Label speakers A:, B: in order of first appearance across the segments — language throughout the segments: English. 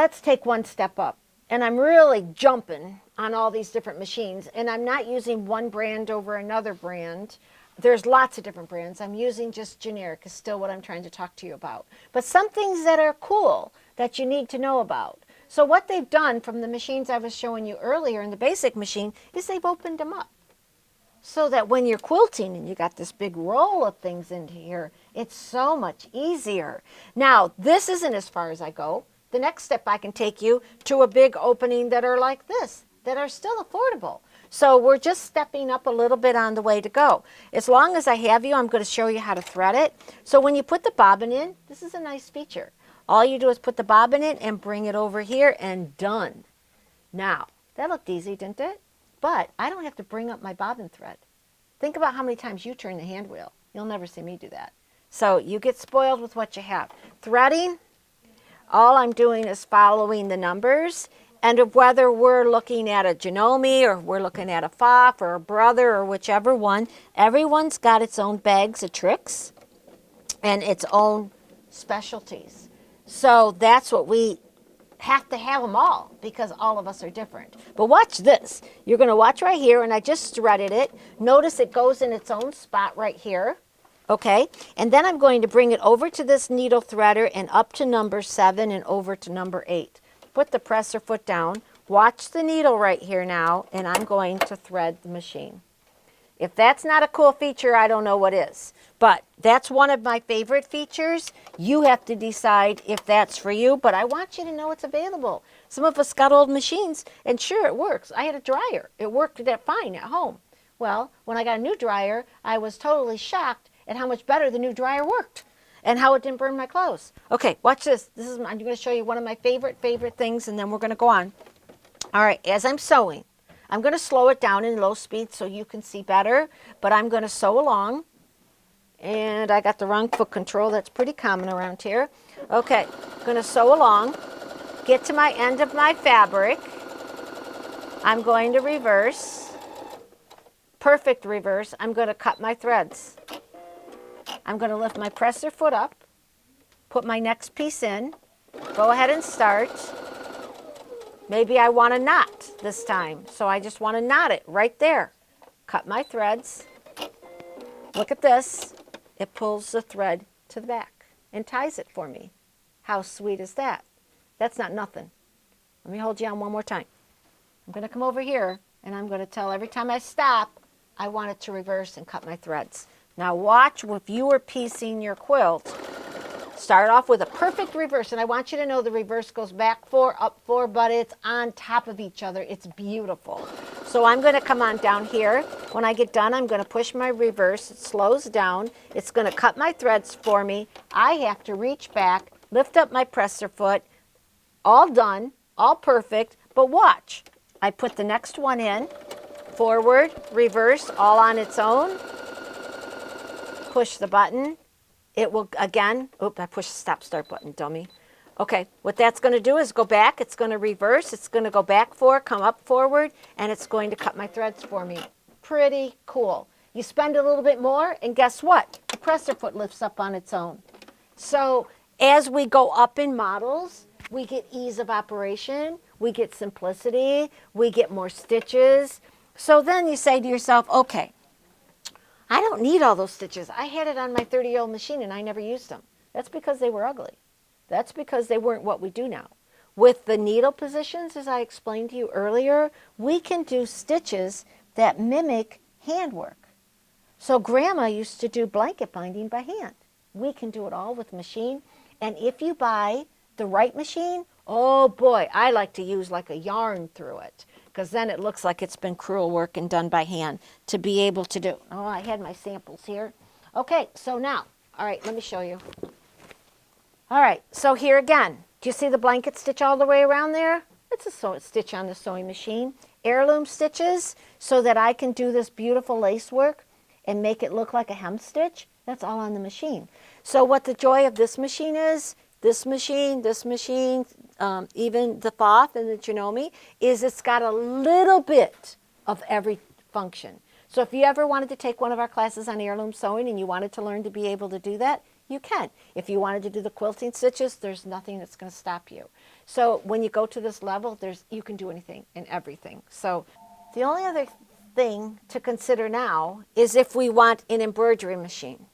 A: let's take one step up. And I'm really jumping on all these different machines, and I'm not using one brand over another brand. There's lots of different brands. I'm using just generic is still what I'm trying to talk to you about. But some things that are cool that you need to know about. So what they've done from the machines I was showing you earlier in the basic machine is they've opened them up. So that when you're quilting and you got this big roll of things into here, it's so much easier. Now, this isn't as far as I go. The next step I can take you to a big opening that are like this, that are still affordable. So we're just stepping up a little bit on the way to go. As long as I have you, I'm going to show you how to thread it. So when you put the bobbin in, this is a nice feature. All you do is put the bobbin in and bring it over here and done. Now, that looked easy, didn't it? But I don't have to bring up my bobbin thread. Think about how many times you turn the hand wheel. You'll never see me do that. So you get spoiled with what you have. Threading, all I'm doing is following the numbers. And whether we're looking at a Janome or we're looking at a Pfaff or a Brother or whichever one, everyone's got its own bags of tricks and its own specialties. So that's what we have to have them all because all of us are different. But watch this. You're going to watch right here, and I just threaded it. Notice it goes in its own spot right here. Okay, and then I'm going to bring it over to this needle threader and up to number 7 and over to number 8. Put the presser foot down, watch the needle right here now, and I'm going to thread the machine. If that's not a cool feature, I don't know what is. But that's one of my favorite features. You have to decide if that's for you, but I want you to know it's available. Some of us got old machines, and sure, it works. I had a dryer. It worked fine at home. Well, when I got a new dryer, I was totally shocked at how much better the new dryer worked and how it didn't burn my clothes. Okay, watch this. I'm going to show you one of my favorite things, and then we're going to go on. All right, as I'm sewing, I'm going to slow it down in low speed so you can see better, but I'm going to sew along. And I got the wrong foot control. That's pretty common around here. Okay, I'm going to sew along, get to my end of my fabric. I'm going to reverse, perfect reverse. I'm going to cut my threads. I'm going to lift my presser foot up, put my next piece in, go ahead and start. Maybe I want a knot this time, so I just want to knot it right there. Cut my threads. Look at this. It pulls the thread to the back and ties it for me. How sweet is that? That's not nothing. Let me hold you on one more time. I'm going to come over here, and I'm going to tell every time I stop, I want it to reverse and cut my threads. Now watch if you were piecing your quilt. Start off with a perfect reverse, and I want you to know the reverse goes back 4, up 4, but it's on top of each other. It's beautiful. So I'm going to come on down here. When I get done, I'm going to push my reverse. It slows down. It's going to cut my threads for me. I have to reach back, lift up my presser foot. All done, all perfect, but watch. I put the next one in, forward, reverse, all on its own. Push the button. It will, again, oops, I pushed the stop start button, dummy. Okay, what that's going to do is go back. It's going to reverse. It's going to go back 4, come up forward, and it's going to cut my threads for me. Pretty cool. You spend a little bit more, and guess what? The presser foot lifts up on its own. So as we go up in models, we get ease of operation, we get simplicity, we get more stitches. So then you say to yourself, okay, I don't need all those stitches. I had it on my 30-year-old machine and I never used them. That's because they were ugly. That's because they weren't what we do now. With the needle positions, as I explained to you earlier, we can do stitches that mimic handwork. So Grandma used to do blanket binding by hand. We can do it all with machine. And if you buy the right machine, oh boy, I like to use like a yarn through it, because then it looks like it's been crewel work and done by hand to be able to do. Oh, I had my samples here. Okay, so now, all right, let me show you. All right, so here again, do you see the blanket stitch all the way around there? It's a stitch on the sewing machine. Heirloom stitches so that I can do this beautiful lace work and make it look like a hem stitch. That's all on the machine. So what the joy of this machine is, this machine, even the Pfaff and the Janome, is it's got a little bit of every function. So if you ever wanted to take one of our classes on heirloom sewing and you wanted to learn to be able to do that, you can. If you wanted to do the quilting stitches, there's nothing that's going to stop you. So when you go to this level, you can do anything and everything. So the only other thing to consider now is if we want an embroidery machine.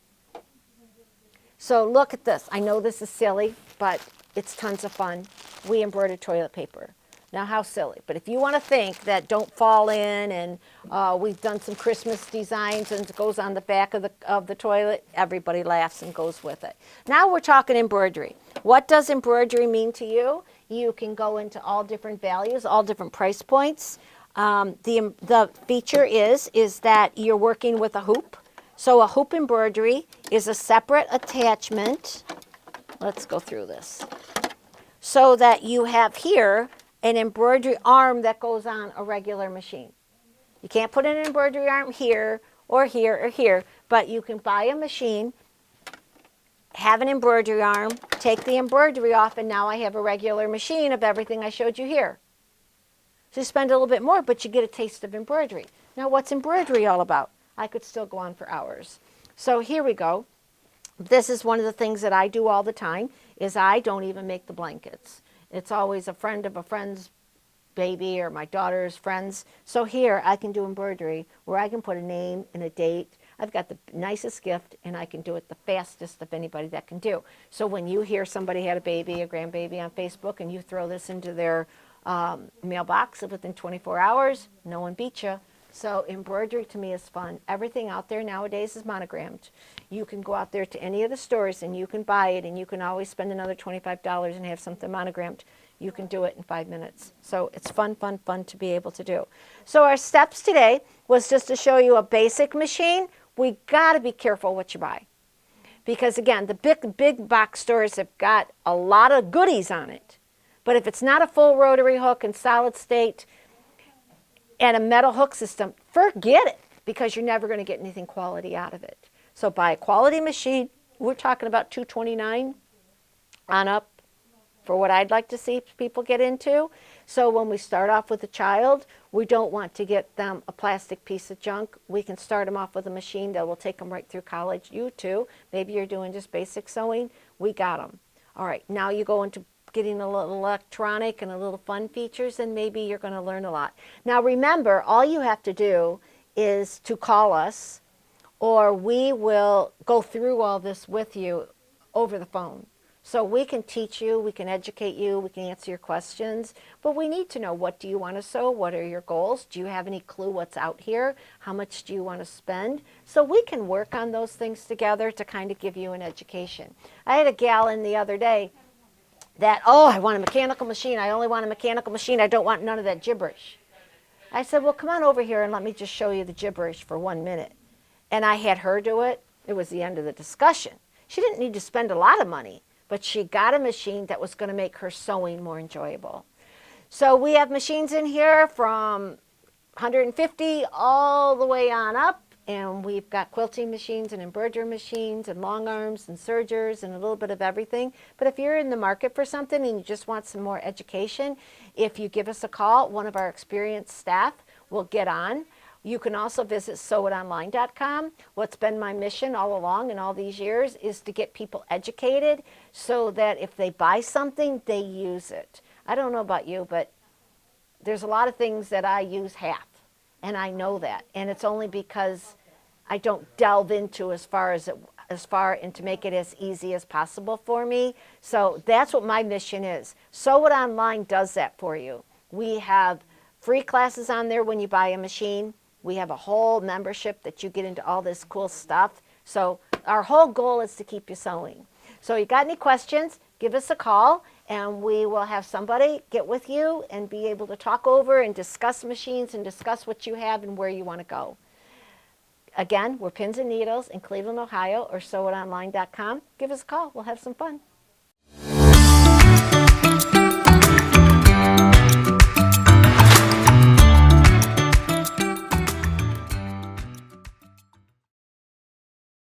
A: So look at this. I know this is silly, but it's tons of fun. We embroider toilet paper. Now, how silly. But if you want to think that don't fall in, and we've done some Christmas designs and it goes on the back of the toilet, everybody laughs and goes with it. Now we're talking embroidery. What does embroidery mean to you? You can go into all different values, all different price points. The feature is that you're working with a hoop. So a hoop embroidery is a separate attachment. Let's go through this. So that you have here an embroidery arm that goes on a regular machine. You can't put an embroidery arm here or here or here, but you can buy a machine, have an embroidery arm, take the embroidery off, and now I have a regular machine of everything I showed you here. So you spend a little bit more, but you get a taste of embroidery. Now, what's embroidery all about? I could still go on for hours. So here we go. This is one of the things that I do all the time, is I don't even make the blankets. It's always a friend of a friend's baby or my daughter's friends. So here I can do embroidery where I can put a name and a date. I've got the nicest gift, and I can do it the fastest of anybody that can do. So when you hear somebody had a baby, a grandbaby on Facebook, and you throw this into their mailbox within 24 hours, no one beat you. So embroidery to me is fun. Everything out there nowadays is monogrammed. You can go out there to any of the stores and you can buy it, and you can always spend another $25 and have something monogrammed. You can do it in 5 minutes. So it's fun, fun, fun to be able to do. So our steps today was just to show you a basic machine. We got to be careful what you buy. Because again, the big box stores have got a lot of goodies on it. But if it's not a full rotary hook and solid state and a metal hook system, forget it, because you're never going to get anything quality out of it. So buy a quality machine. We're talking about $229 on up for what I'd like to see people get into. So when we start off with a child, we don't want to get them a plastic piece of junk. We can start them off with a machine that will take them right through college. You too. Maybe you're doing just basic sewing. We got them. All right, now you go into getting a little electronic and a little fun features, and maybe you're going to learn a lot. Now remember, all you have to do is to call us, or we will go through all this with you over the phone. So we can teach you, we can educate you, we can answer your questions, but we need to know, what do you want to sew? What are your goals? Do you have any clue what's out here? How much do you want to spend? So we can work on those things together to kind of give you an education. I had a gal in the other day that, oh, I want a mechanical machine. I only want a mechanical machine. I don't want none of that gibberish. I said, well, come on over here and let me just show you the gibberish for 1 minute. And I had her do it. It was the end of the discussion. She didn't need to spend a lot of money, but she got a machine that was going to make her sewing more enjoyable. So we have machines in here from 150 all the way on up. And we've got quilting machines and embroidery machines and long arms and sergers and a little bit of everything. But if you're in the market for something and you just want some more education, if you give us a call, one of our experienced staff will get on. You can also visit sewitonline.com. What's been my mission all along in all these years is to get people educated so that if they buy something, they use it. I don't know about you, but there's a lot of things that I use half. And I know that, and it's only because I don't delve into as far and to make it as easy as possible for me. So that's what my mission is. Sew It Online does that for you. We have free classes on there when you buy a machine. We have a whole membership that you get into all this cool stuff. So our whole goal is to keep you sewing. So you got any questions, give us a call, and we will have somebody get with you and be able to talk over and discuss machines and discuss what you have and where you want to go. Again, we're Pins and Needles in Cleveland, Ohio, or sewitonline.com. Give us a call. We'll have some fun.